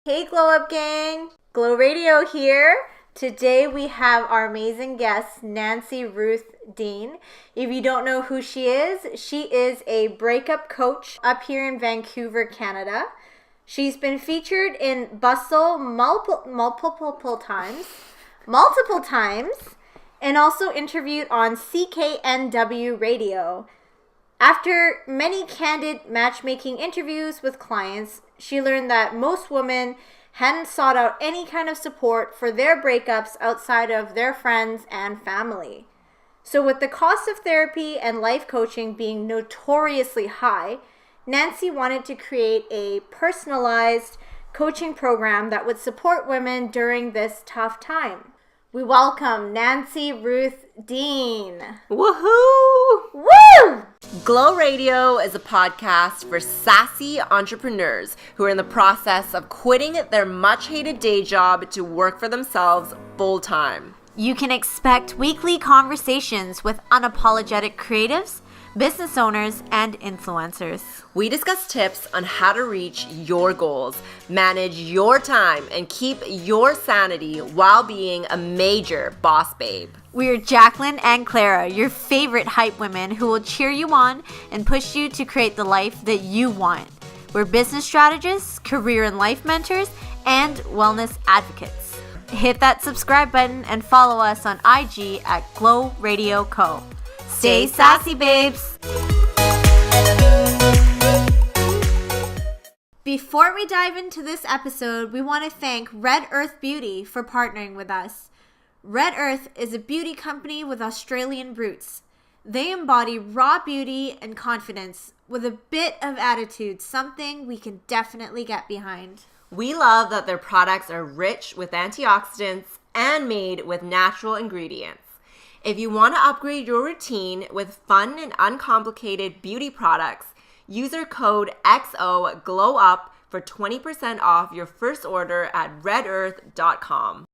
Hey Glow Up Gang, Glow Radio here. Today we have our amazing guest, Nancy Ruth Deen. If you don't know who she is a breakup coach up here in Vancouver, Canada. She's been featured in Bustle multiple times, and also interviewed on CKNW Radio. After many candid matchmaking interviews with clients, she learned that most women hadn't sought out any kind of support for their breakups outside of their friends and family. So with the cost of therapy and life coaching being notoriously high, Nancy wanted to create a personalized coaching program that would support women during this tough time. We welcome Nancy Ruth Deen. Woohoo! Woo! Glow Radio is a podcast for sassy entrepreneurs who are in the process of quitting their much-hated day job to work for themselves full-time. You can expect weekly conversations with unapologetic creatives, business owners, and influencers. We discuss tips on how to reach your goals, manage your time, and keep your sanity while being a major boss babe. We're Jacqueline and Clara, your favorite hype women who will cheer you on and push you to create the life that you want. We're business strategists, career and life mentors, and wellness advocates. Hit that subscribe button and follow us on IG at Glow Radio Co. Stay sassy, babes! Before we dive into this episode, we want to thank Red Earth Beauty for partnering with us. Red Earth is a beauty company with Australian roots. They embody raw beauty and confidence with a bit of attitude, something we can definitely get behind. We love that their products are rich with antioxidants and made with natural ingredients. If you want to upgrade your routine with fun and uncomplicated beauty products, use our code XOGLOWUP for 20% off your first order at redearth.com.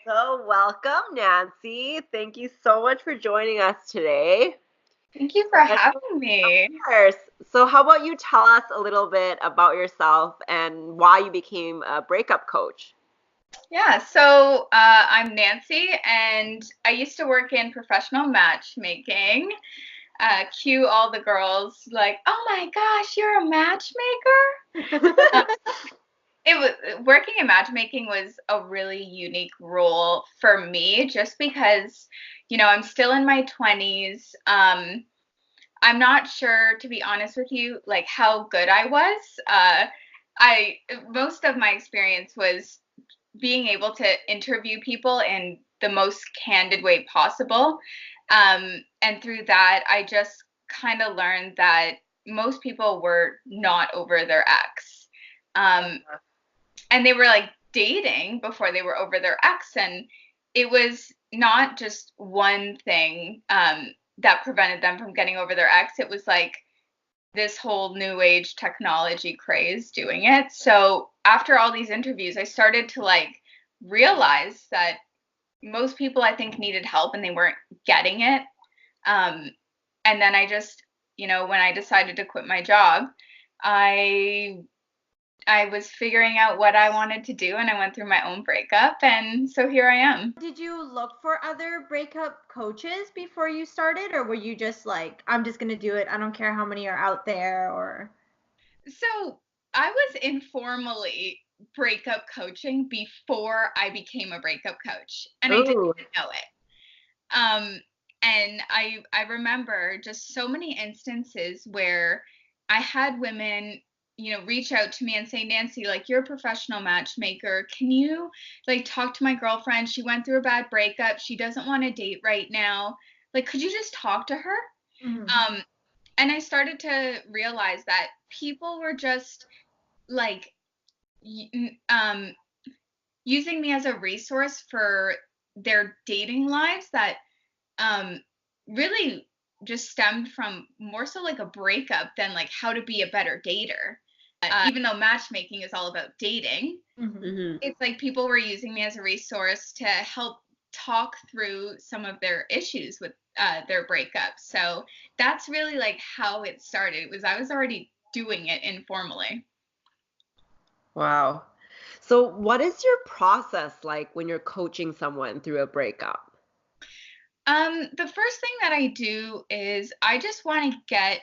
So welcome, Nancy. Thank you so much for joining us today. Thank you for having me. Of course. So how about you tell us a little bit about yourself and why you became a breakup coach? Yeah, so I'm Nancy, and I used to work in professional matchmaking. Cue all the girls like, oh my gosh, you're a matchmaker? Working in matchmaking was a really unique role for me, just because, I'm still in my 20s. I'm not sure, to be honest with you, like how good I was. Most of my experience was being able to interview people in the most candid way possible. And through that, I just kind of learned that most people were not over their ex. And they were like dating before they were over their ex. And it was not just one thing that prevented them from getting over their ex. It was like this whole new age technology craze doing it. So after all these interviews, I started to realize that most people, I think, needed help and they weren't getting it. And then I just, when I decided to quit my job, I was figuring out what I wanted to do, and I went through my own breakup, and so here I am. Did you look for other breakup coaches before you started, or were you just like, I'm just going to do it, I don't care how many are out there, or? So I was informally breakup coaching before I became a breakup coach, and I didn't even know it. And I remember just so many instances where I had women reach out to me and say, Nancy, you're a professional matchmaker. Can you talk to my girlfriend? She went through a bad breakup. She doesn't want to date right now. Could you just talk to her? Mm-hmm. And I started to realize that people were just using me as a resource for their dating lives that really just stemmed from more so a breakup than how to be a better dater. Even though matchmaking is all about dating, mm-hmm. It's people were using me as a resource to help talk through some of their issues with their breakup. So that's really how it started. I was already doing it informally. Wow. So what is your process like when you're coaching someone through a breakup? The first thing that I do is I just want to get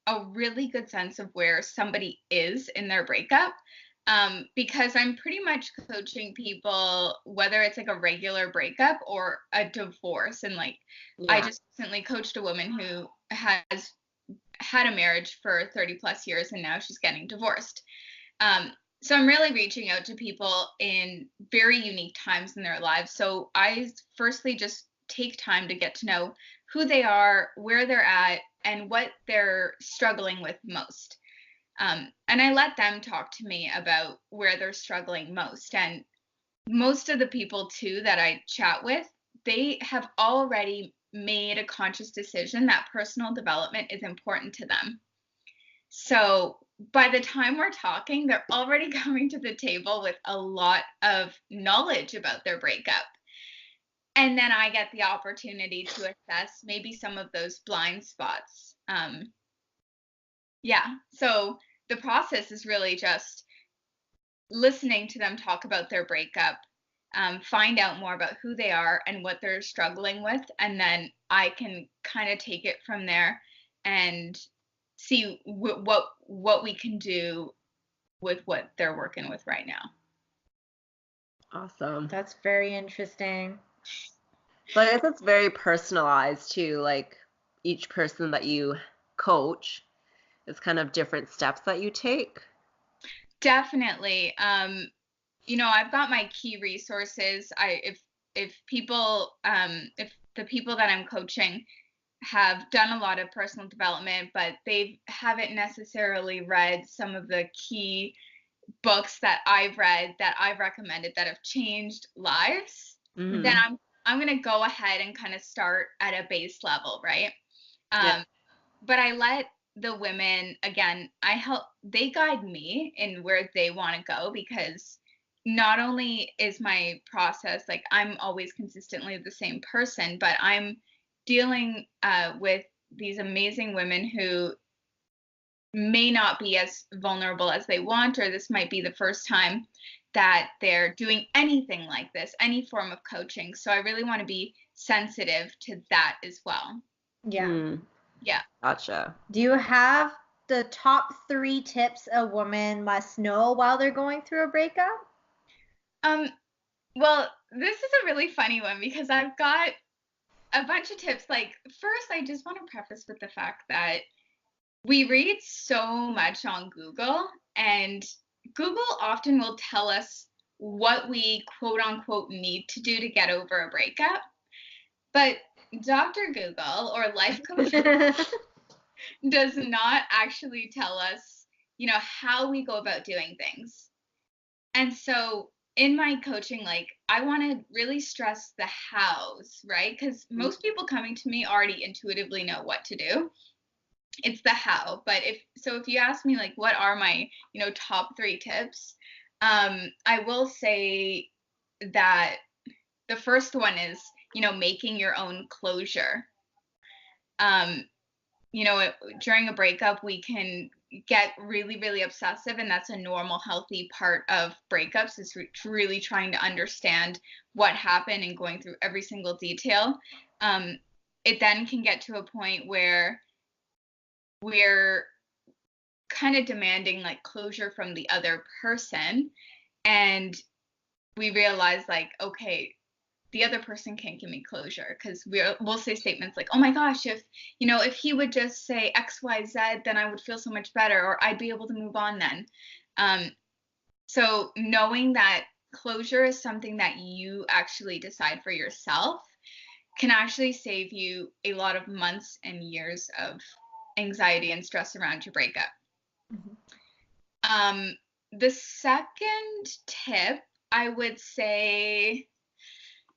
a really good sense of where somebody is in their breakup. Because I'm pretty much coaching people, whether it's like a regular breakup or a divorce. And like, I Yeah. just recently coached a woman who has had a marriage for 30 plus years and now she's getting divorced. So I'm really reaching out to people in very unique times in their lives. So I firstly just take time to get to know who they are, where they're at, and what they're struggling with most. And I let them talk to me about where they're struggling most. And most of the people, too, that I chat with, they have already made a conscious decision that personal development is important to them. So by the time we're talking, they're already coming to the table with a lot of knowledge about their breakup. And then I get the opportunity to assess maybe some of those blind spots. Yeah. So the process is really just listening to them talk about their breakup, find out more about who they are and what they're struggling with. And then I can kind of take it from there and see what we can do with what they're working with right now. Awesome. That's very interesting. So I guess it's very personalized too, like each person that you coach is kind of different steps that you take. Definitely. I've got my key resources. If the people that I'm coaching have done a lot of personal development, but they haven't necessarily read some of the key books that I've read that I've recommended that have changed lives, then Hmm. I'm gonna go ahead and kind of start at a base level, right? Yeah. Um, but I let the women, again, they guide me in where they want to go, because not only is my process like I'm always consistently the same person, but I'm dealing with these amazing women who may not be as vulnerable as they want, or this might be the first time that they're doing anything like this, any form of coaching. So I really want to be sensitive to that as well. Yeah. Mm, Yeah. gotcha. Do you have the top 3 tips a woman must know while they're going through a breakup? Um, well, this is a really funny one because I've got a bunch of tips. Like, first, I just want to preface with the fact that we read so much on Google, and Google often will tell us what we quote unquote need to do to get over a breakup. But Dr. Google or life coach does not actually tell us, how we go about doing things. And so in my coaching, like, I want to really stress the hows, right? Because most people coming to me already intuitively know what to do. It's the how. But if you ask me, like, what are my, top 3 tips, I will say that the first one is, making your own closure. Um, During a breakup, we can get really, really obsessive, and that's a normal, healthy part of breakups, is really trying to understand what happened and going through every single detail. It then can get to a point where we're kind of demanding like closure from the other person, and we realize, like, okay, the other person can't give me closure, because we'll say statements like, oh my gosh, if he would just say XYZ, then I would feel so much better, or I'd be able to move on then. So knowing that closure is something that you actually decide for yourself can actually save you a lot of months and years of anxiety and stress around your breakup. Um, the second tip, I would say,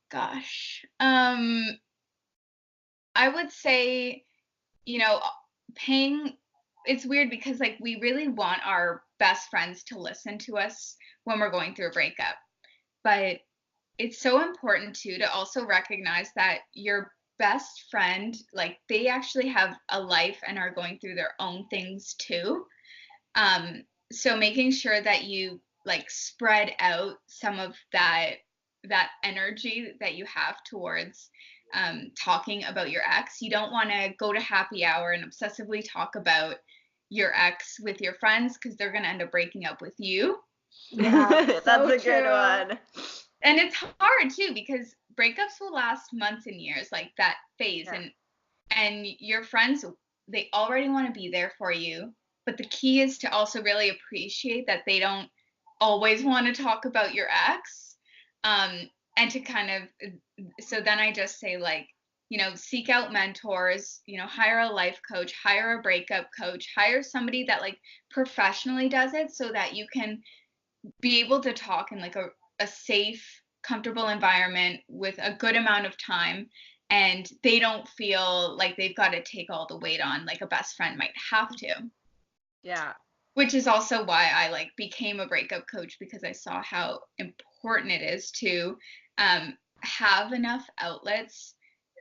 gosh, I would say, you know, paying, it's weird because, like, we really want our best friends to listen to us when we're going through a breakup. But it's so important too to also recognize that your best friend, like, they actually have a life and are going through their own things too. So making sure that you like spread out some of that energy that you have towards talking about your ex. You don't want to go to happy hour and obsessively talk about your ex with your friends, because they're going to end up breaking up with you. Yeah, That's so a good true. one. And it's hard too, because breakups will last months and years, like that phase. Yeah. And your friends, they already want to be there for you, but the key is to also really appreciate that they don't always want to talk about your ex. And to kind of, so then I just say, like, you know, seek out mentors, you know, hire a life coach, hire a breakup coach, hire somebody that like professionally does it, so that you can be able to talk in like a safe, comfortable environment with a good amount of time, and they don't feel like they've got to take all the weight on like a best friend might have to. Yeah. Which is also why I like became a breakup coach, because I saw how important it is to have enough outlets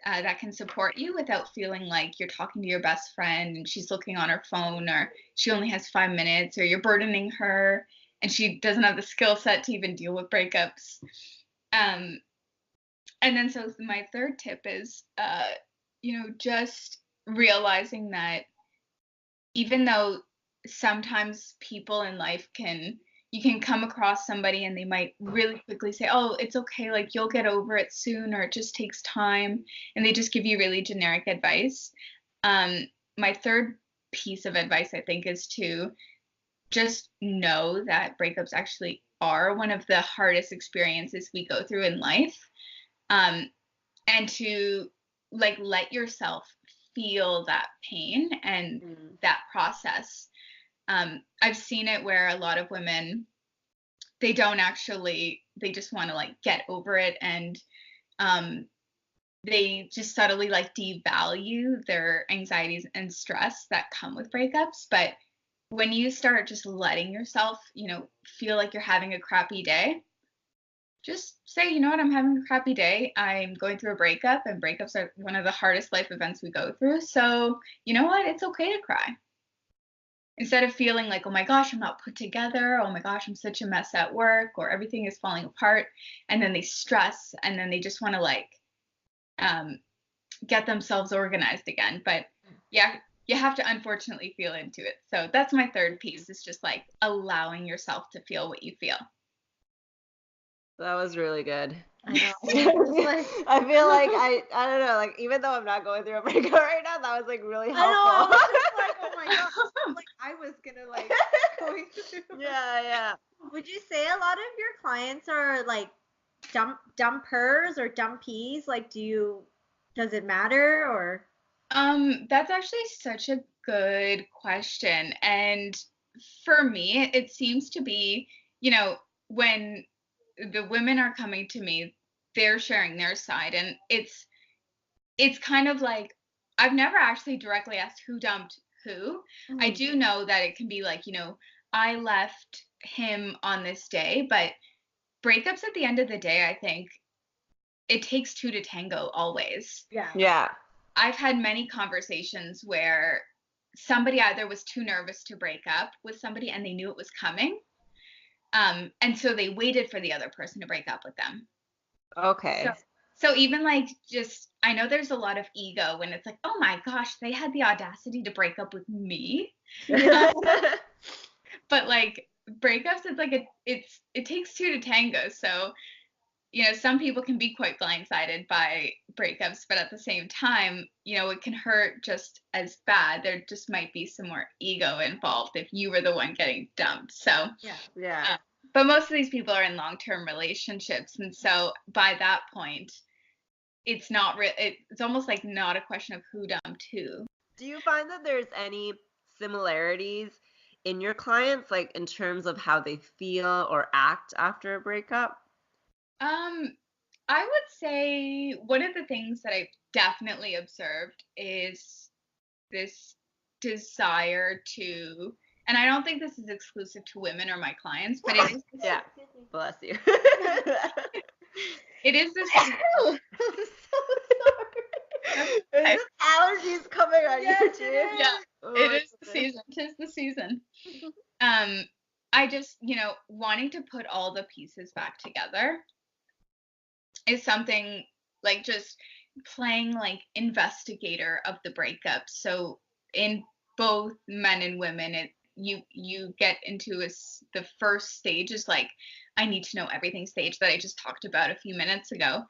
that can support you without feeling like you're talking to your best friend and she's looking on her phone, or she only has 5 minutes, or you're burdening her and she doesn't have the skill set to even deal with breakups. And then so my third tip is, you know, just realizing that even though sometimes people in life you can come across somebody and they might really quickly say, oh, it's okay, like you'll get over it soon, or it just takes time, and they just give you really generic advice. My third piece of advice, I think, is to just know that breakups actually are one of the hardest experiences we go through in life, and to like let yourself feel that pain and that process. I've seen it where a lot of women, they just want to like get over it, and they just subtly like devalue their anxieties and stress that come with breakups. But when you start just letting yourself, you know, feel like you're having a crappy day, just say, you know what, I'm having a crappy day. I'm going through a breakup, and breakups are one of the hardest life events we go through. So, you know what, it's okay to cry. Instead of feeling like, oh my gosh, I'm not put together, oh my gosh, I'm such a mess at work, or everything is falling apart, and then they stress, and then they just want to like get themselves organized again. But yeah, you have to unfortunately feel into it. So that's my third piece, is just like allowing yourself to feel what you feel. That was really good. I know. Like, I feel like I don't know, like even though I'm not going through a breakup right now, that was like really helpful. I know. I was just like, oh my gosh, like I was gonna like going through. Yeah. Would you say a lot of your clients are like dumpers or dumpies? Like, does it matter, or? That's actually such a good question. And for me, it seems to be, you know, when the women are coming to me, they're sharing their side, and it's kind of like, I've never actually directly asked who dumped who. I do know that it can be like, you know, I left him on this day, but breakups at the end of the day, I think it takes two to tango always. Yeah. I've had many conversations where somebody either was too nervous to break up with somebody and they knew it was coming. And so they waited for the other person to break up with them. Okay. So even like, just, I know there's a lot of ego when it's like, oh my gosh, they had the audacity to break up with me. But like breakups, it's like it takes two to tango. So, you know, some people can be quite blindsided by breakups, but at the same time, you know, it can hurt just as bad. There just might be some more ego involved if you were the one getting dumped. So Yeah. But most of these people are in long-term relationships, and so by that point, it's not it's almost like not a question of who dumped who. Do you find that there's any similarities in your clients, like in terms of how they feel or act after a breakup? I would say one of the things that I've definitely observed is this desire to, and I don't think this is exclusive to women or my clients, but it is. Yeah. Bless you. It is this. I'm so sorry. There's just allergies coming on Yes, you, it dude. is. Yeah, Oh it my is the goodness. season. 'Tis the season. I just, wanting to put all the pieces back together is something like just playing like investigator of the breakup. So in both men and women, you get into the first stage is like, I need to know everything stage that I just talked about a few minutes ago.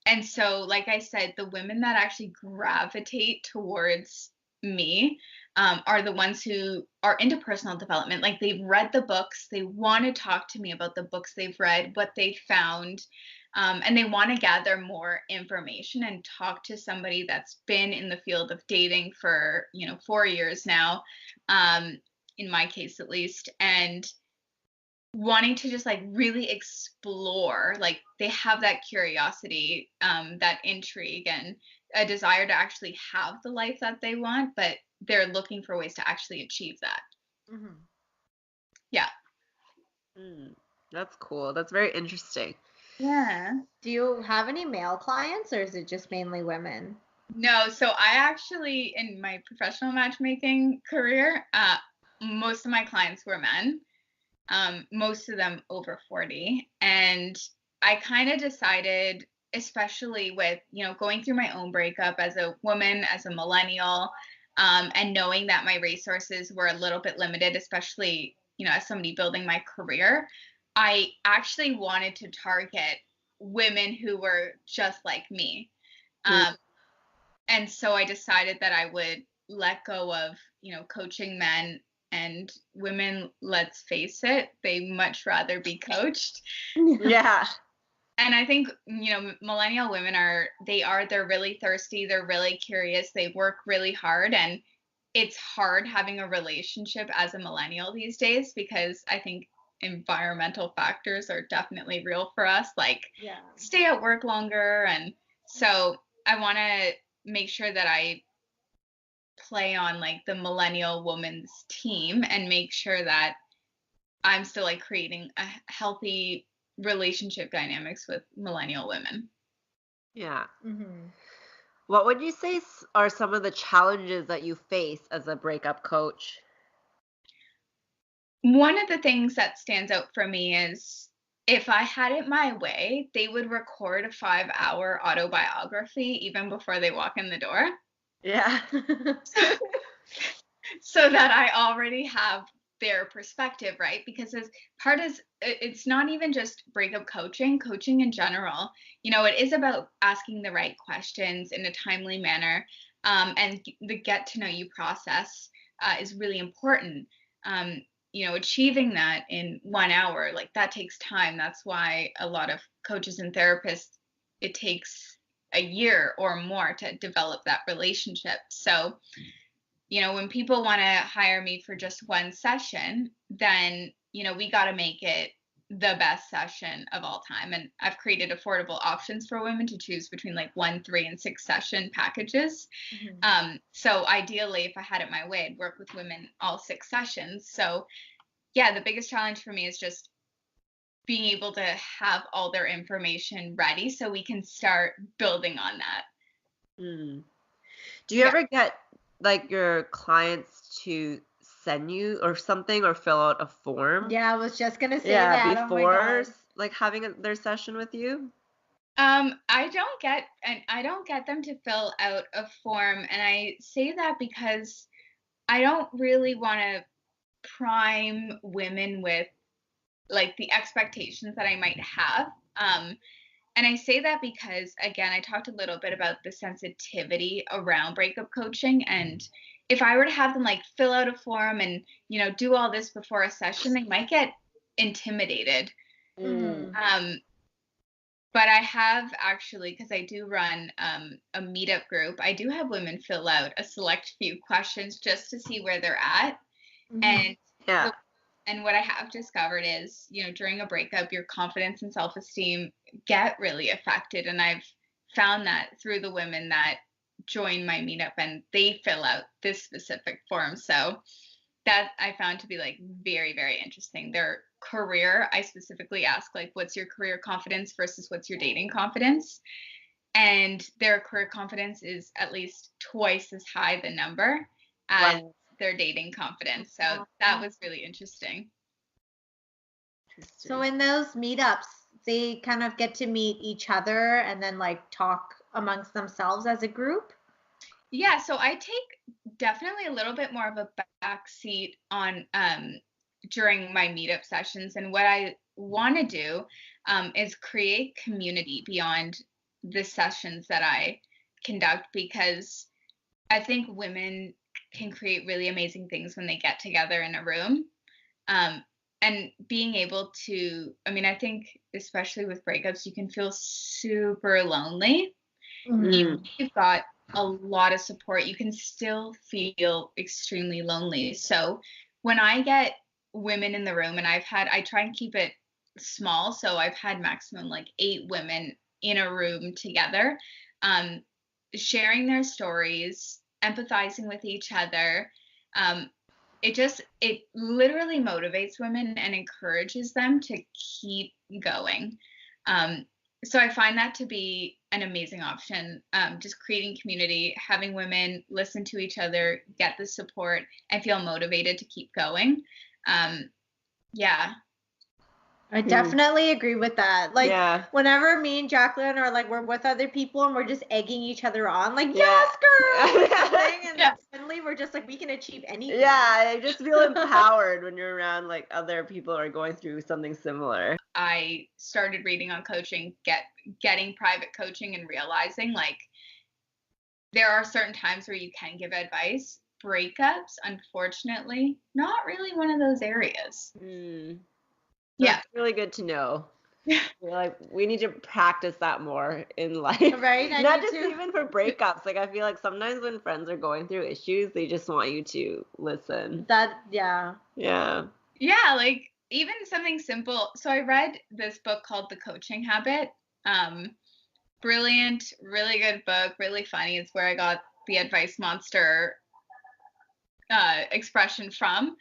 And so, like I said, the women that actually gravitate towards me are the ones who are into personal development. Like they've read the books, they want to talk to me about the books they've read, what they found, and they want to gather more information and talk to somebody that's been in the field of dating for 4 years now, in my case at least, and wanting to just like really explore. Like they have that curiosity, that intrigue, and a desire to actually have the life that they want, but they're looking for ways to actually achieve that. Mm-hmm. Yeah. That's cool. That's very interesting. Yeah. Do you have any male clients, or is it just mainly women? No, so I actually, in my professional matchmaking career, most of my clients were men, most of them over 40. And I kind of decided, especially with, going through my own breakup as a woman, as a millennial, and knowing that my resources were a little bit limited, especially, as somebody building my career, I actually wanted to target women who were just like me. And so I decided that I would let go of, coaching men and women. Let's face it, they much rather be coached. Yeah. And I think, millennial women they're really thirsty. They're really curious. They work really hard. And it's hard having a relationship as a millennial these days, because I think environmental factors are definitely real for us, like stay at work longer. And so I want to make sure that I play on like the millennial woman's team and make sure that I'm still like creating a healthy relationship dynamics with millennial women. Yeah. Mm-hmm. What would you say are some of the challenges that you face as a breakup coach? One of the things that stands out for me is, if I had it my way, they would record a 5-hour autobiography even before they walk in the door. Yeah. So that I already have their perspective, right? Because it's not even just breakup coaching in general. It is about asking the right questions in a timely manner, and the get to know you process is really important. Achieving that in 1 hour, like that takes time. That's why a lot of coaches and therapists, it takes a year or more to develop that relationship. So when people want to hire me for just one session, then, we got to make it the best session of all time. And I've created affordable options for women to choose between like 1, 3, and 6 session packages. Mm-hmm. So ideally, if I had it my way, I'd work with women all 6 sessions. So yeah, the biggest challenge for me is just being able to have all their information ready so we can start building on that. Do you ever get like your clients to send you or something, or fill out a form? Yeah, I was just gonna say that. Before like having their session with you? I don't get them to fill out a form, and I say that because I don't really want to prime women with like the expectations that I might have. And I say that because, again, I talked a little bit about the sensitivity around breakup coaching. And if I were to have them like fill out a form and, do all this before a session, they might get intimidated. Mm-hmm. But I have actually, because I do run a meetup group, I do have women fill out a select few questions just to see where they're at. Mm-hmm. And what I have discovered is, during a breakup, your confidence and self-esteem get really affected. And I've found that through the women that join my meetup and they fill out this specific form. So that I found to be like very, very interesting. Their career, I specifically ask like, what's your career confidence versus what's your dating confidence? And their career confidence is at least twice as high the number as their dating confidence. So that was really interesting. So in those meetups, they kind of get to meet each other and then like talk amongst themselves as a group? Yeah, so I take definitely a little bit more of a back seat on during my meetup sessions. And what I want to do is create community beyond the sessions that I conduct, because I think women can create really amazing things when they get together in a room. And being able to, I mean, I think especially with breakups, you can feel super lonely. Even if you've got a lot of support, you can still feel extremely lonely. So when I get women in the room, and I try and keep it small. So I've had maximum like 8 women in a room together, sharing their stories, empathizing with each other. It literally motivates women and encourages them to keep going. So I find that to be an amazing option. Just creating community, having women listen to each other, get the support, and feel motivated to keep going. Yeah. I definitely agree with that. Like, Yeah. whenever me and Jacqueline are like, we're with other people and we're just egging each other on, like, yes, girl! And then suddenly we're just like, we can achieve anything. Yeah, I just feel empowered when you're around like other people who are going through something similar. I started reading on coaching, getting private coaching, and realizing like there are certain times where you can give advice. Breakups, unfortunately, not really one of those areas. That's really good to know. Like, we need to practice that more in life. Right? Not just even for breakups. Like, I feel like sometimes when friends are going through issues, they just want you to listen. Yeah. Yeah. Yeah, like even something simple. So I read this book called The Coaching Habit. Brilliant, really good book, really funny. It's where I got the advice monster expression from.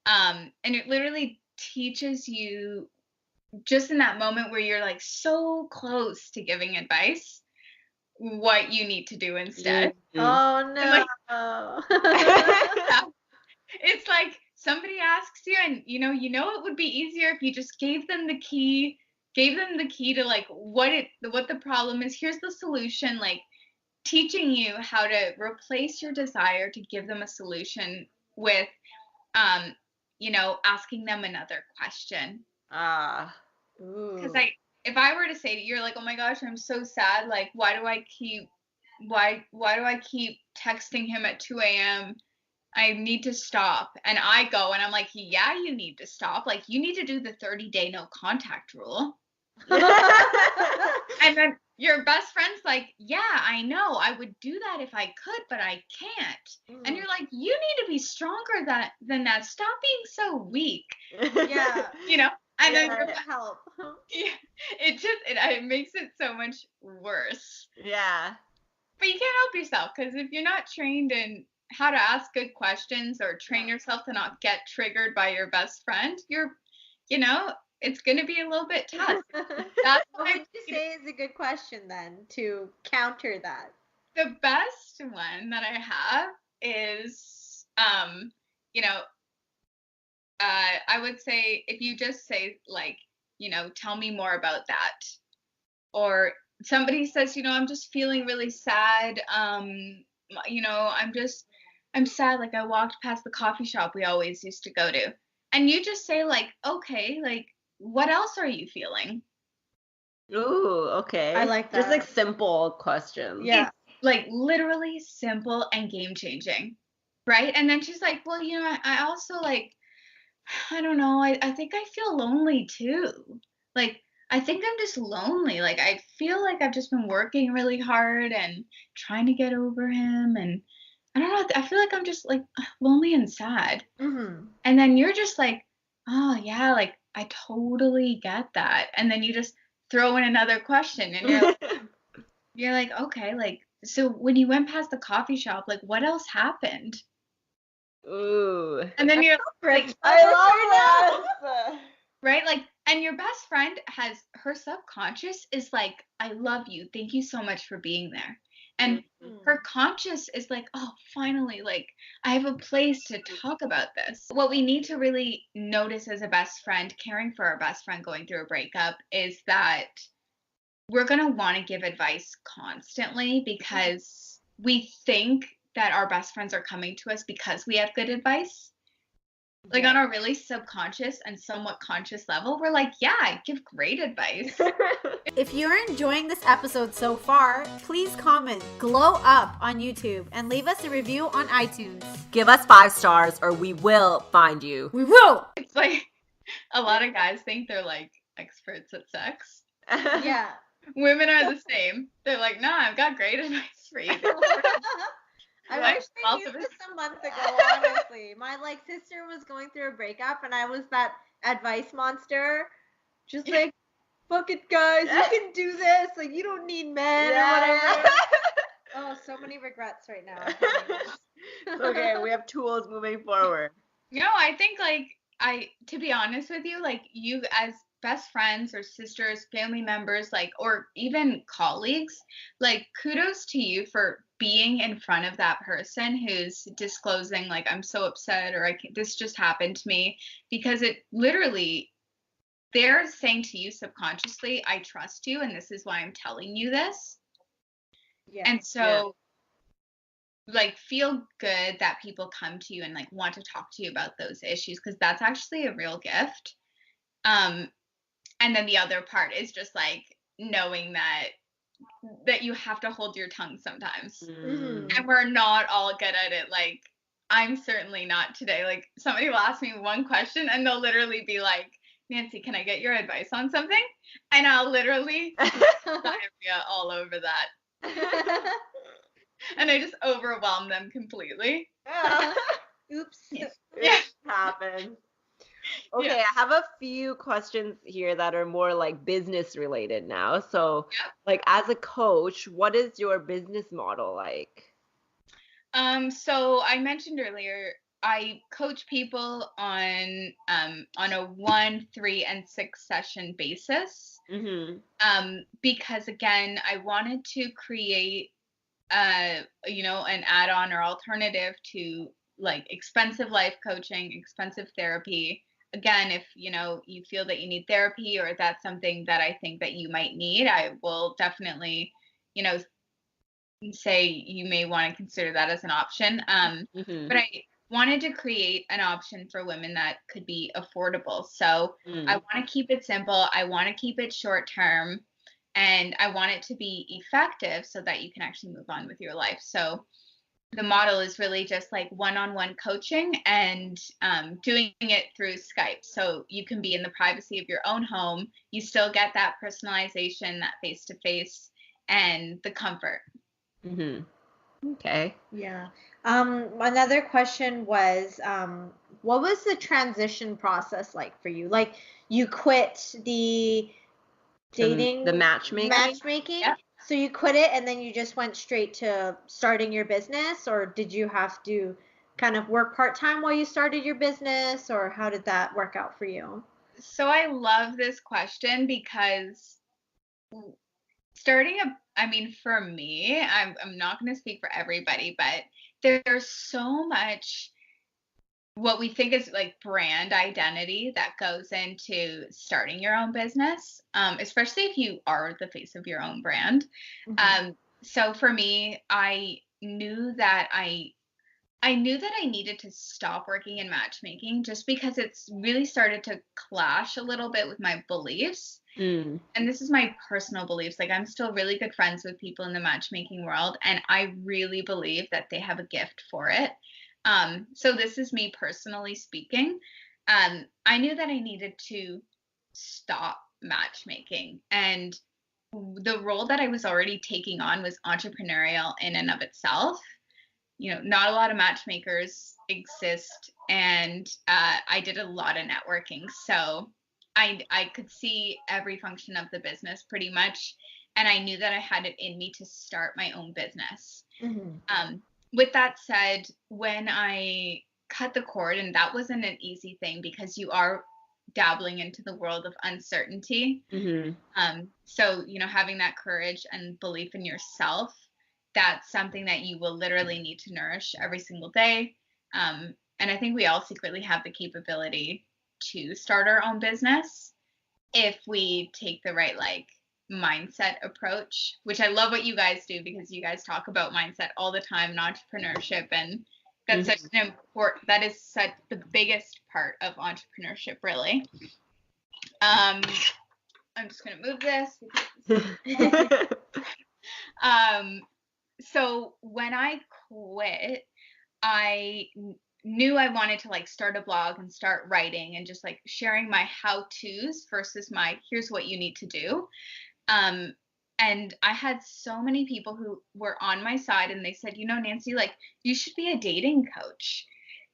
And it literally teaches you, just in that moment where you're like so close to giving advice, what you need to do instead. Oh no. It's like somebody asks you, and you know it would be easier if you just gave them the key to like what the problem is. Here's the solution, like teaching you how to replace your desire to give them a solution with asking them another question. Because if I were to say to you, you're like, oh my gosh, I'm so sad, like why do I keep texting him at 2 a.m. I need to stop. And I go and I'm like, yeah, you need to stop. Like, you need to do the 30-day no contact rule. And then your best friend's like, yeah, I know. I would do that if I could, but I can't. And you're like, you need to be stronger than that. Stop being so weak. Yeah. And then help. It makes it so much worse. Yeah. But you can't help yourself, because if you're not trained in how to ask good questions or train yourself to not get triggered by your best friend, it's going to be a little bit tough. What would you say is a good question then to counter that? The best one that I have is, I would say if you just say like, tell me more about that. Or somebody says, I'm just feeling really sad. I'm sad. Like I walked past the coffee shop we always used to go to. And you just say like, okay, like what else are you feeling? Ooh, okay. I like that. Just like simple questions. Yeah. It's like literally simple and game changing. Right? And then she's like, well, I also like, I don't know. I think I feel lonely too. Like, I think I'm just lonely. Like, I feel like I've just been working really hard and trying to get over him. And I don't know. I feel like I'm just like lonely and sad. Mm-hmm. And then you're just like, oh, yeah, like I totally get that. And then you just throw in another question and you're like, okay, like, so when you went past the coffee shop, like, what else happened? Ooh. And then you're like, I love that. Right? Like, and your best friend has her subconscious is like, I love you. Thank you so much for being there. And her conscious is like, oh, finally, like, I have a place to talk about this. What we need to really notice as a best friend, caring for our best friend going through a breakup, is that we're going to want to give advice constantly because we think that our best friends are coming to us because we have good advice. Like on a really subconscious and somewhat conscious level, we're like, yeah, I give great advice. If you're enjoying this episode so far, please comment Glow Up on YouTube and leave us a review on iTunes. Give us 5 stars or we will find you. We will! It's like a lot of guys think they're like experts at sex. Yeah. Women are the same. They're like, nah, I've got great advice for you. I wish I knew this a month ago, honestly. My sister was going through a breakup and I was that advice monster. Just like, fuck it, guys, you can do this. Like, you don't need men or whatever. Oh, so many regrets right now. Okay, we have tools moving forward. No, I think to be honest with you, like you as best friends or sisters, family members, like, or even colleagues, like kudos to you for being in front of that person who's disclosing like, I'm so upset, or this just happened to me, because it literally, they're saying to you subconsciously, I trust you and this is why I'm telling you this. Yeah. And so like feel good that people come to you and like want to talk to you about those issues, because that's actually a real gift. And then the other part is just like knowing that you have to hold your tongue sometimes. And we're not all good at it. Like I'm certainly not today. Like somebody will ask me one question and they'll literally be like, Nancy, can I get your advice on something? And I'll literally diarrhea all over that. And I just overwhelm them completely. Oops. Yeah. It happens. Okay, yeah. I have a few questions here that are more like business related now. So, like as a coach, what is your business model like? So I mentioned earlier, I coach people on a 1, 3, and 6 session basis. Because again, I wanted to create an add-on or alternative to like expensive life coaching, expensive therapy. Again, if you feel that you need therapy or that's something that I think that you might need, I will definitely say you may want to consider that as an option. But I wanted to create an option for women that could be affordable. So I want to keep it simple. I want to keep it short term. And I want it to be effective so that you can actually move on with your life. So the model is really just like one-on-one coaching and doing it through Skype. So you can be in the privacy of your own home. You still get that personalization, that face-to-face, and the comfort. Okay. Yeah. Another question was, what was the transition process like for you? Like you quit the dating, the matchmaking. Yep. So you quit it and then you just went straight to starting your business, or did you have to kind of work part-time while you started your business, or how did that work out for you? So I love this question because for me, I'm not going to speak for everybody, but there's so much what we think is like brand identity that goes into starting your own business, especially if you are the face of your own brand. So for me, I knew that I needed to stop working in matchmaking just because it's really started to clash a little bit with my beliefs. And this is my personal beliefs. Like I'm still really good friends with people in the matchmaking world, and I really believe that they have a gift for it. So this is me personally speaking. I knew that I needed to stop matchmaking, and the role that I was already taking on was entrepreneurial in and of itself. Not a lot of matchmakers exist, and I did a lot of networking. So I could see every function of the business pretty much, and I knew that I had it in me to start my own business. With that said, when I cut the cord, and that wasn't an easy thing because you are dabbling into the world of uncertainty. So, having that courage and belief in yourself that's something that you will literally need to nourish every single day. And I think we all secretly have the capability to start our own business if we take the right mindset approach, which I love what you guys do, because you guys talk about mindset all the time and entrepreneurship, and that's such an that is such the biggest part of entrepreneurship, really. I'm just gonna move this. So when I quit, I knew I wanted to start a blog and start writing and just sharing my how-tos versus my here's what you need to do. And I had so many people who were on my side, and they said, Nancy, you should be a dating coach.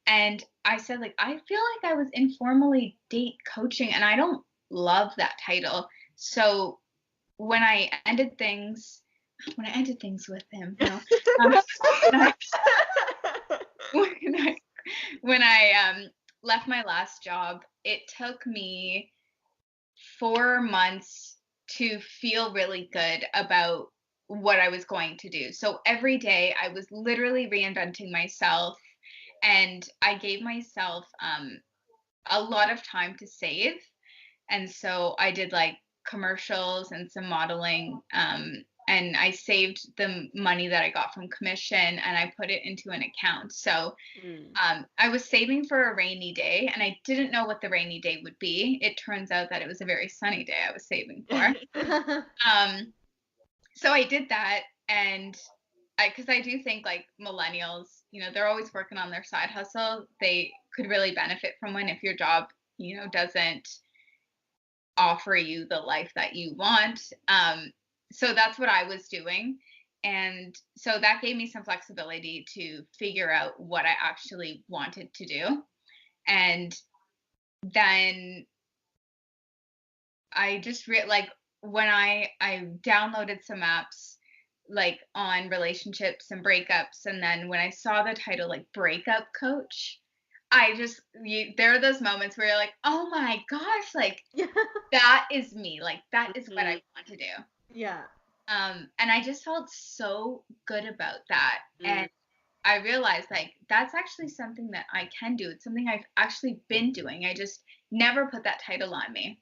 And I said, I feel like I was informally date coaching, and I don't love that title. So when I ended things with him, when I left my last job, it took me 4 months to feel really good about what I was going to do. So every day I was literally reinventing myself, and I gave myself a lot of time to save. And so I did commercials and some modeling, and I saved the money that I got from commission, and I put it into an account. So I was saving for a rainy day, and I didn't know what the rainy day would be. It turns out that it was a very sunny day I was saving for. So I did that, and because I do think millennials, they're always working on their side hustle. They could really benefit from one if your job, doesn't offer you the life that you want. So that's what I was doing. And so that gave me some flexibility to figure out what I actually wanted to do. And then I just when I downloaded some apps on relationships and breakups, and then when I saw the title Breakup Coach, there are those moments where you're oh my gosh, that is me, that is what I want to do. Yeah. And I just felt so good about that. And I realized that's actually something that I can do. It's something I've actually been doing. I just never put that title on me.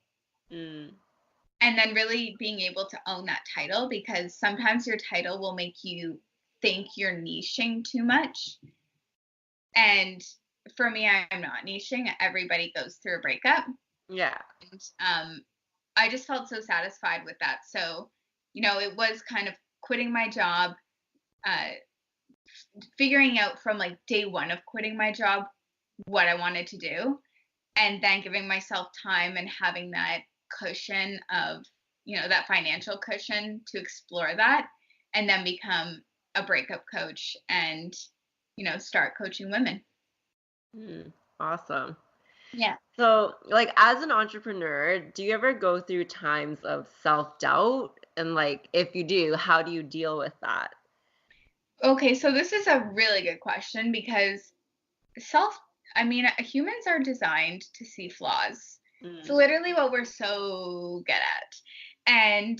And then really being able to own that title, because sometimes your title will make you think you're niching too much. And for me, I'm not niching. Everybody goes through a breakup. Yeah. And I just felt so satisfied with that. So, it was kind of quitting my job, figuring out from day one of quitting my job what I wanted to do, and then giving myself time and having that cushion of, that financial cushion to explore that, and then become a breakup coach and, start coaching women. Awesome. Yeah. So, as an entrepreneur, do you ever go through times of self-doubt? And if you do, how do you deal with that? Okay, so this is a really good question, because humans are designed to see flaws. It's literally what we're so good at. And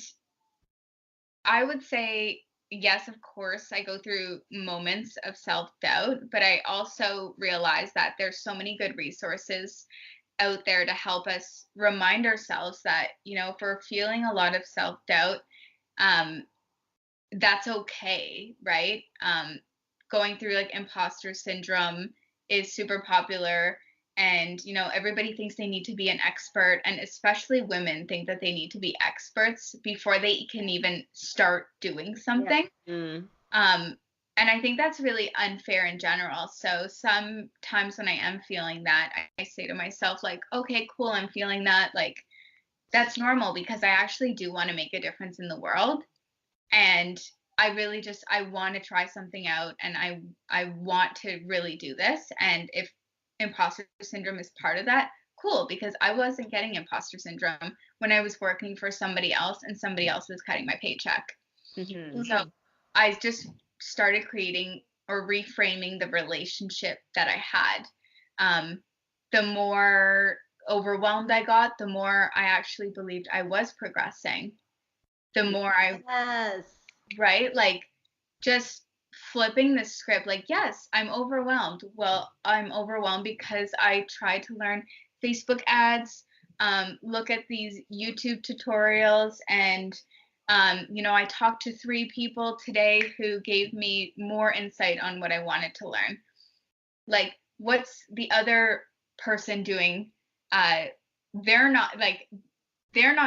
I would say, yes, of course, I go through moments of self-doubt, but I also realize that there's so many good resources out there to help us remind ourselves that, if we're feeling a lot of self-doubt, that's okay, right? Going through imposter syndrome is super popular, and everybody thinks they need to be an expert, and especially women think that they need to be experts before they can even start doing something. And I think that's really unfair in general. So sometimes when I am feeling that, I say to myself okay, cool, I'm feeling that, that's normal, because I actually do want to make a difference in the world. And I really I want to try something out, and I want to really do this. And if imposter syndrome is part of that, cool, because I wasn't getting imposter syndrome when I was working for somebody else and somebody else was cutting my paycheck. So I just started creating or reframing the relationship that I had. The more overwhelmed I got, the more I actually believed I was progressing. The more right? just flipping the script, like, yes, I'm overwhelmed. Well, I'm overwhelmed because I tried to learn Facebook ads, look at these YouTube tutorials, and I talked to 3 people today who gave me more insight on what I wanted to learn. Like, what's the other person doing? They're not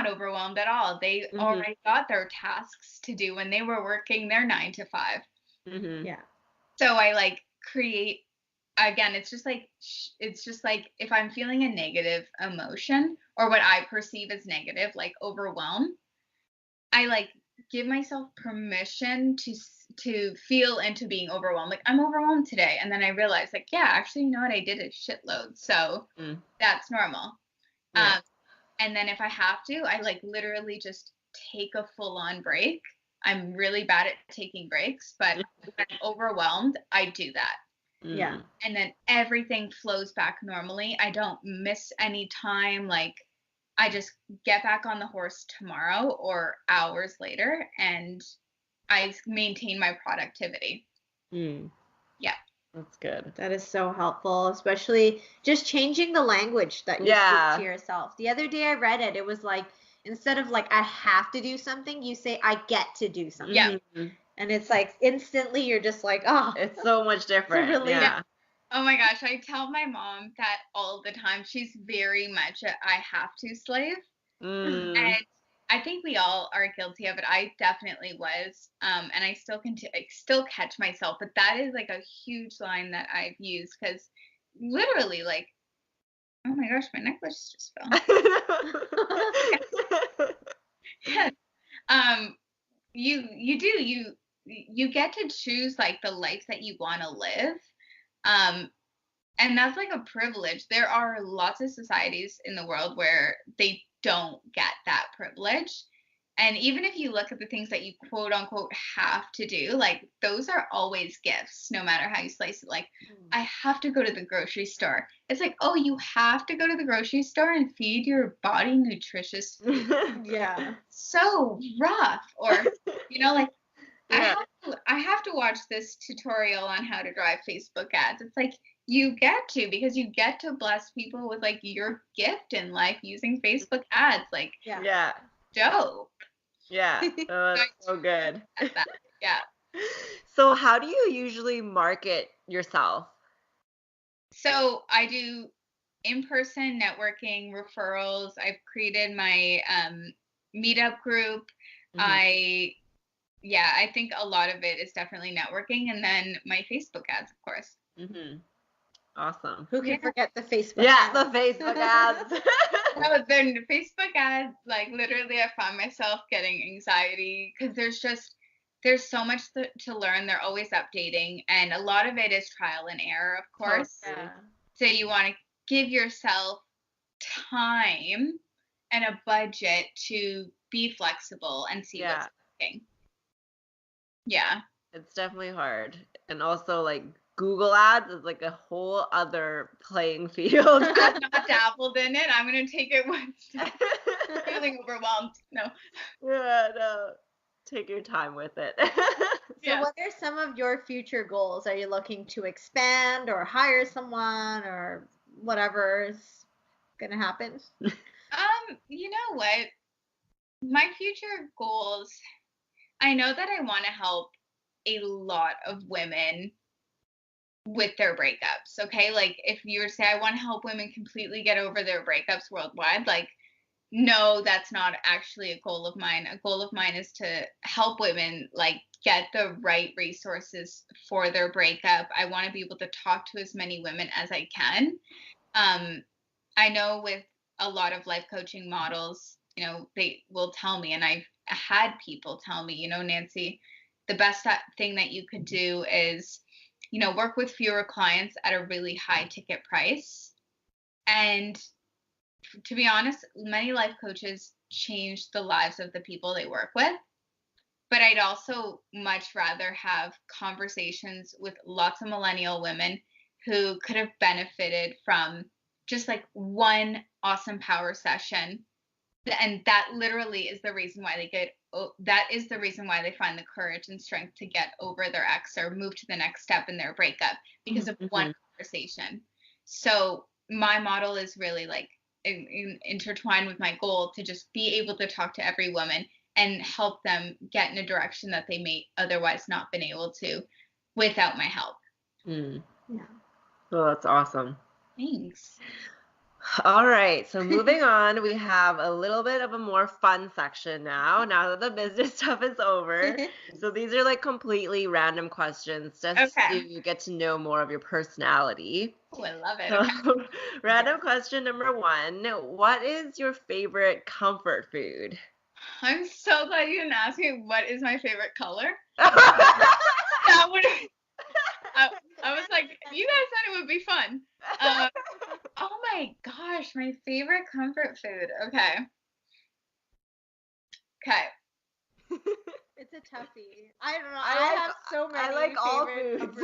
overwhelmed at all. They already got their tasks to do when they were working their 9 to 5. Yeah. So I like create, again, it's just like if I'm feeling a negative emotion or what I perceive as negative, like overwhelm, I like give myself permission to feel into being overwhelmed. Like, I'm overwhelmed today, and then I realize, like, yeah, actually, you know what, I did a shitload, so that's normal. Yeah. And then if I have to, I like literally just take a full-on break. I'm really bad at taking breaks, but when I'm overwhelmed, I do that. Yeah. And then everything flows back normally. I don't miss any time. Like, I just get back on the horse tomorrow or hours later, and I maintain my productivity. Yeah. That's good. That is so helpful, especially just changing the language that you speak to yourself. The other day I read it. It was like, instead of like, I have to do something, you say, I get to do something. Yeah. And it's like, instantly you're just like, oh. It's so much different. Yeah. Oh my gosh, I tell my mom that all the time. She's very much a I have to slave. And I think we all are guilty of it. I definitely was. And I still catch myself, but that is like a huge line that I've used, because literally, like, oh my gosh, my necklace just fell. Yes. You get to choose like the life that you want to live. And that's like a privilege. There are lots of societies in the world where they don't get that privilege. And even if you look at the things that you quote unquote have to do, like, those are always gifts, no matter how you slice it. Like, I have to go to the grocery store. It's like, oh, you have to go to the grocery store and feed your body nutritious food. Yeah. So rough. Or, like, I have to watch this tutorial on how to drive Facebook ads. It's like, you get to, because you get to bless people with like your gift in life using Facebook ads. Like, dope. Yeah. Oh, that's so good. Yeah. So how do you usually market yourself? So I do in-person networking, referrals. I've created my meetup group. I think a lot of it is definitely networking, and then my Facebook ads, of course. Awesome. Who can forget the Facebook ads? The Facebook ads. No, then Facebook ads, like, literally I found myself getting anxiety because there's so much to learn. They're always updating, and a lot of it is trial and error, of course. So you want to give yourself time and a budget to be flexible and see what's working. Yeah. It's definitely hard. And also, like, Google ads is like a whole other playing field. I've not dabbled in it. I'm going to take it one step. Feeling overwhelmed. No. Yeah, no. Take your time with it. So what are some of your future goals? Are you looking to expand or hire someone or whatever is going to happen? You know what? My future goals, I know that I want to help a lot of women with their breakups, okay? Like, if you were to say, I want to help women completely get over their breakups worldwide, like, no, that's not actually a goal of mine. A goal of mine is to help women, like, get the right resources for their breakup. I want to be able to talk to as many women as I can. I know with a lot of life coaching models, they will tell me, and I've had people tell me, Nancy, the best thing that you could do is, work with fewer clients at a really high ticket price. And to be honest, many life coaches change the lives of the people they work with. But I'd also much rather have conversations with lots of millennial women who could have benefited from just like one awesome power session And that literally is the reason why that is the reason why they find the courage and strength to get over their ex or move to the next step in their breakup, because of one conversation. So my model is really like intertwined with my goal to just be able to talk to every woman and help them get in a direction that they may otherwise not been able to without my help. Yeah. Oh, that's awesome. Thanks. All right, so moving on, we have a little bit of a more fun section now that the business stuff is over. So these are like completely random questions just to get to know more of your personality. Oh, I love it. So, random question number 1, what is your favorite comfort food? I'm so glad you didn't ask me what is my favorite color. That would I was like, you guys said it would be fun. Oh my gosh, my favorite comfort food. Okay. It's a toughie. I don't know. I have so many. I like all foods.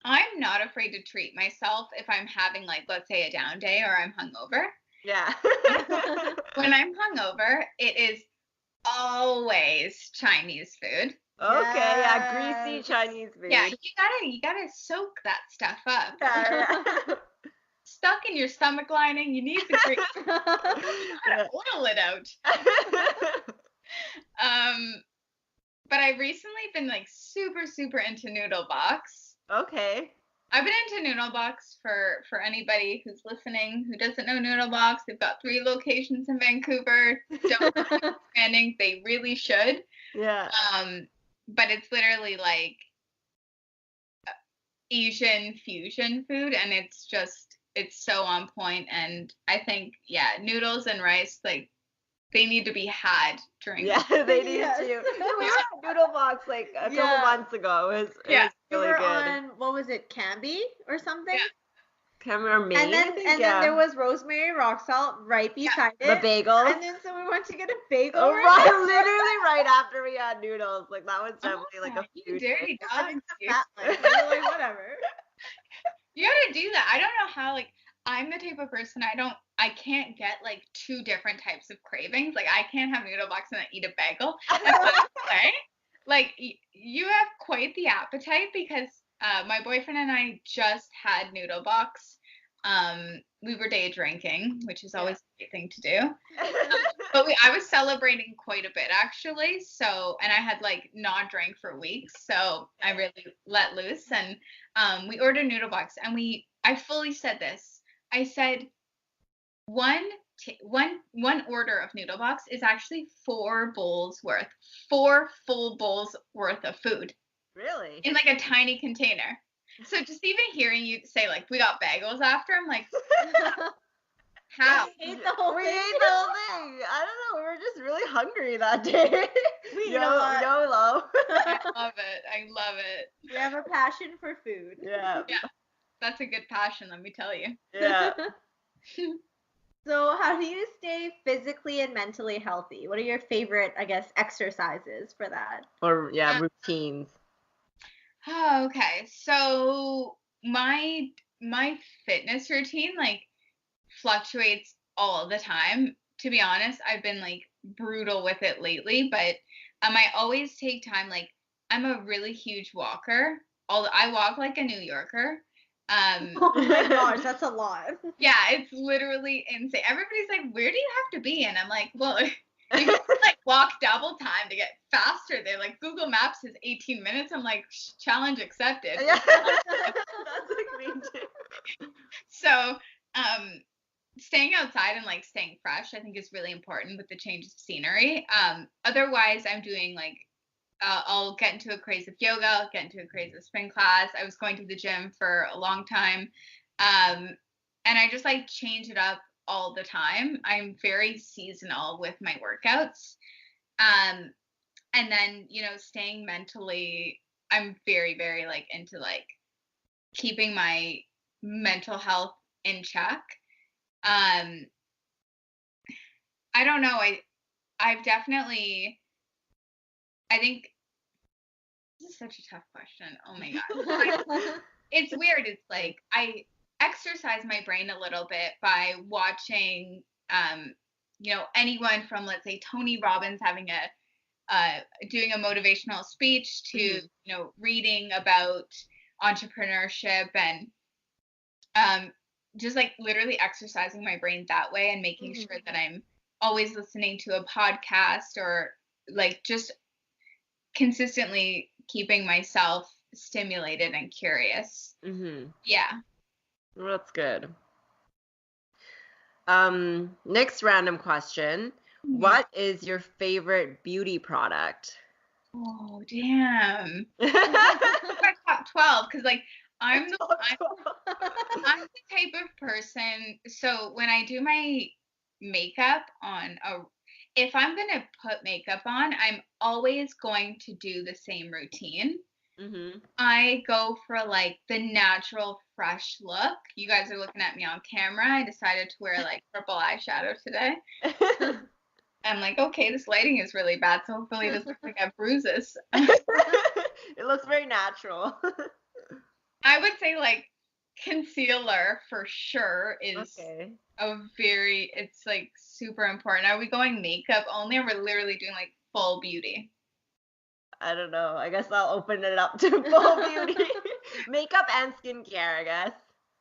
I'm not afraid to treat myself if I'm having, like, let's say a down day or I'm hungover. Yeah. When I'm hungover, it is always Chinese food. Okay, yeah, greasy Chinese food. Yeah, you gotta soak that stuff up. Yeah. Stuck in your stomach lining, you need the grease. You gotta oil it out. But I've recently been like super into noodle box. Okay. I've been into noodle box for anybody who's listening who doesn't know noodle box. They've got 3 locations in Vancouver. Don't expanding. They really should. Yeah. But it's literally like Asian fusion food, and it's so on point. And I think, yeah, noodles and rice, like, they need to be had during. Yeah, they need to. We were at Noodle Box like a couple months ago. It was really we were good. On, what was it, Canby or something? Yeah. Canby or Maine, and then there was rosemary rock salt right beside it. The bagels. And then so we went to get a bagel. Oh, right, literally right after we had noodles. Like, that was definitely like a you dirty dog. Like, whatever. You gotta do that. I don't know how, like, I'm the type of person I can't get like 2 different types of cravings. Like, I can't have noodle box and then eat a bagel. Like, you have quite the appetite, because my boyfriend and I just had noodle box. We were day drinking, which is always a great thing to do. But I was celebrating quite a bit, actually. So, and I had like not drank for weeks, so I really let loose. And we ordered noodle box, and I fully said this. I said one order of noodle box is actually 4 full bowls worth of food. Really? In like a tiny container. So just even hearing you say, like, we got bagels after, I'm like, how? We ate the whole thing. I don't know. We were just really hungry that day. YOLO. I love it. We have a passion for food. Yeah. That's a good passion, let me tell you. Yeah. So how do you stay physically and mentally healthy? What are your favorite, I guess, exercises for that? Or, routines. Oh, okay. So my fitness routine, like, fluctuates all the time. To be honest, I've been like brutal with it lately, but I always take time. Like, I'm a really huge walker. I walk like a New Yorker. Oh my gosh, that's a lot. Yeah, it's literally insane. Everybody's like, where do you have to be? And I'm like, well, you can like walk double time to get faster. They're like, Google Maps is 18 minutes. I'm like, challenge accepted. Yeah. That's like me too. So, staying outside and like staying fresh, I think, is really important with the change of scenery. Otherwise, I'm doing like, I'll get into a craze of yoga, I'll get into a craze of spin class. I was going to the gym for a long time. And I just like change it up all the time. I'm very seasonal with my workouts. And then, staying mentally, I'm very, very like into like keeping my mental health in check. I don't know. I've definitely, I think this is such a tough question. Oh my God. It's weird. It's like, exercise my brain a little bit by watching, anyone from, let's say, Tony Robbins having doing a motivational speech to, reading about entrepreneurship and just like literally exercising my brain that way and making sure that I'm always listening to a podcast or like just consistently keeping myself stimulated and curious. Yeah. Well, that's good. Next random question. What is your favorite beauty product? Oh, damn. My top 12, because like I'm the type of person, so when I do my makeup if I'm gonna put makeup on, I'm always going to do the same routine. I go for like the natural fresh look. You guys are looking at me on camera. I decided to wear like purple eyeshadow today. I'm like, okay, this lighting is really bad, so hopefully it doesn't look like I have bruises. It looks very natural. I would say like concealer for sure is it's like super important. Are we going makeup only, or we're literally doing like full beauty? I don't know. I guess I'll open it up to full beauty. Makeup and skincare, I guess.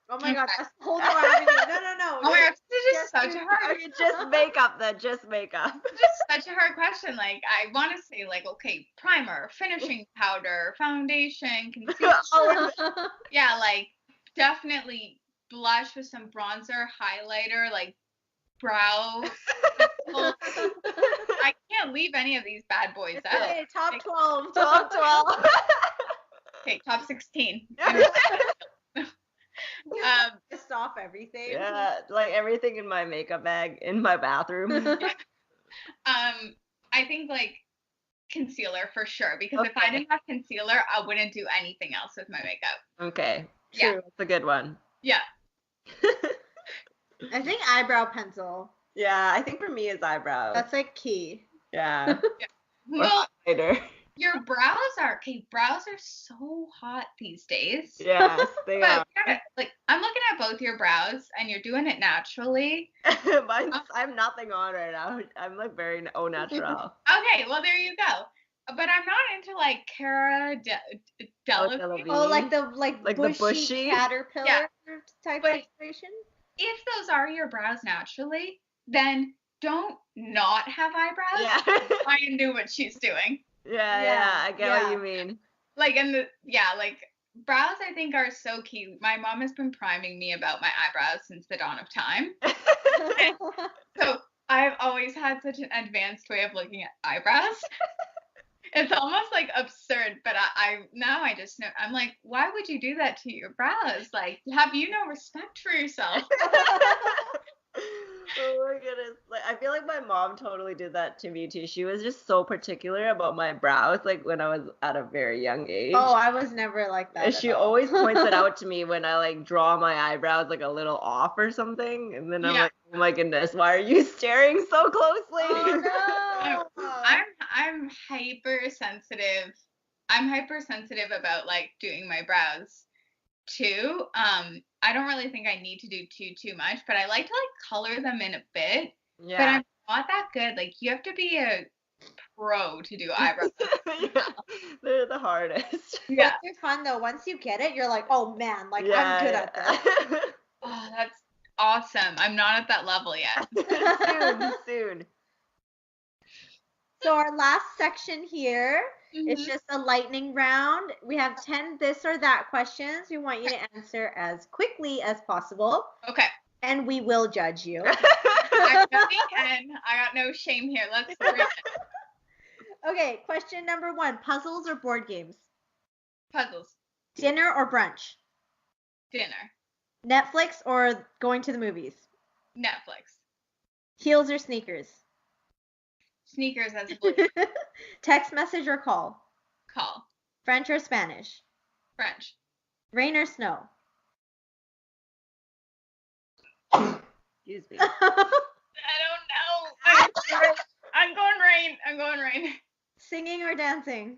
Oh my god, that's the whole new avenue. No. Oh my gosh, this is just such a hard. Okay, just makeup then, just makeup. It's just such a hard question. Like, I want to say, like, okay, primer, finishing powder, foundation, concealer. Yeah, like, definitely blush with some bronzer, highlighter, like, brow. I can't leave any of these bad boys out. Okay, top 12. Top 12. Okay, top 16. Just off everything. Yeah, like everything in my makeup bag in my bathroom. I think like concealer for sure, because if I didn't have concealer, I wouldn't do anything else with my makeup. Okay, true. Yeah. That's a good one. Yeah. I think eyebrow pencil. Yeah, I think for me is eyebrows. That's like key. Yeah. Well, your brows are so hot these days. Yes, they are. Like, I'm looking at both your brows, and you're doing it naturally. I'm nothing on right now. I'm like very au natural. Okay, well there you go. But I'm not into like Cara Delevingne. Oh, like the bushy caterpillar type of situation. If those are your brows naturally, then don't not have eyebrows. Yeah. I knew what she's doing. Yeah, I get what you mean. Like, like brows I think are so key. My mom has been priming me about my eyebrows since the dawn of time. So I've always had such an advanced way of looking at eyebrows. It's almost like absurd, but I just know, I'm like, why would you do that to your brows? Like, have you no respect for yourself? Oh my goodness. Like, I feel like my mom totally did that to me too. She was just so particular about my brows, like when I was at a very young age. Oh, I was never like that. And she always points it out to me when I like draw my eyebrows like a little off or something. And then I'm like, oh my goodness, why are you staring so closely? Oh no. I'm hypersensitive. I'm hypersensitive about like doing my brows too. I don't really think I need to do too much, but I like to like color them in a bit. Yeah. But I'm not that good. Like, you have to be a pro to do eyebrows. Yeah, they're the hardest. Yeah. They're fun though. Once you get it, you're like, oh man, like I'm good at this. Oh, that's awesome. I'm not at that level yet. Soon. So our last section here is just a lightning round. We have 10 this or that questions. We want you to answer as quickly as possible. Okay. And we will judge you. I definitely can. I got no shame here. Let's bring it. Okay, question number 1. Puzzles or board games? Puzzles. Dinner or brunch? Dinner. Netflix or going to the movies? Netflix. Heels or sneakers? Sneakers as a boy. Text message or call? Call. French or Spanish? French. Rain or snow? Excuse me. I don't know. I'm going rain. Singing or dancing?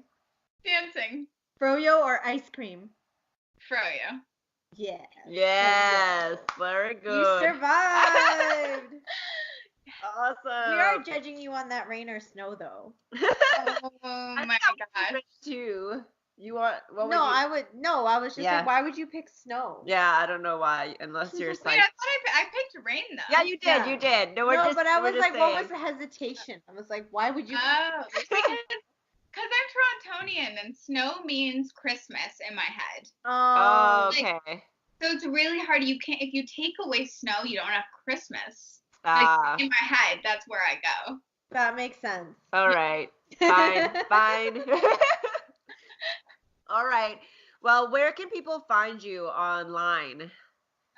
Dancing. Froyo or ice cream? Froyo. Yeah. Yes, very You good. survived. Awesome. We are judging you on that rain or snow, though. Oh I my think I gosh. would too. You want? What would No, you? I was just Yeah. like, why would you pick snow? Yeah, I don't know why, unless you're Wait, like. I thought I picked rain though. Yeah, you did. Yeah. You did. No, we're No, just. but I we're was just like, what was saying. the hesitation? I was like, why would you? Oh, because I'm Torontonian and snow means Christmas in my head. Oh, Like, okay. so it's really hard. You can't if you take away snow, you don't have Christmas. Ah. Like in my head, that's where I go. That makes sense. All right. Fine. Fine. All right. Well, where can people find you online?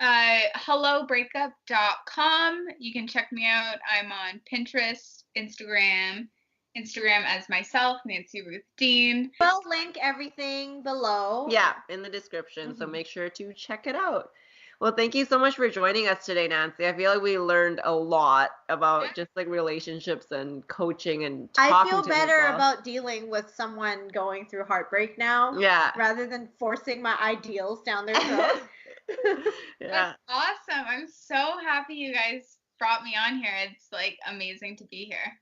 HelloBreakup.com. You can check me out. I'm on Pinterest, Instagram as myself, Nancy Ruth Deen. We'll link everything below. Yeah, in the description. So make sure to check it out. Well, thank you so much for joining us today, Nancy. I feel like we learned a lot about just like relationships and coaching and talking I feel to better people. about dealing with someone going through heartbreak now. Yeah. Rather than forcing my ideals down their throat. Yeah. That's awesome. I'm so happy you guys brought me on here. It's like amazing to be here.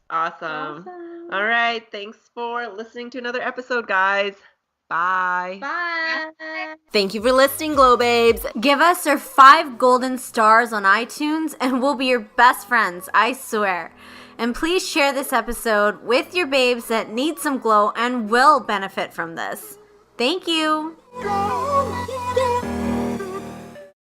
Awesome. All right. Thanks for listening to another episode, guys. Bye. Bye. Thank you for listening, Glow Babes. Give us our 5 golden stars on iTunes and we'll be your best friends, I swear. And please share this episode with your babes that need some glow and will benefit from this. Thank you. Go.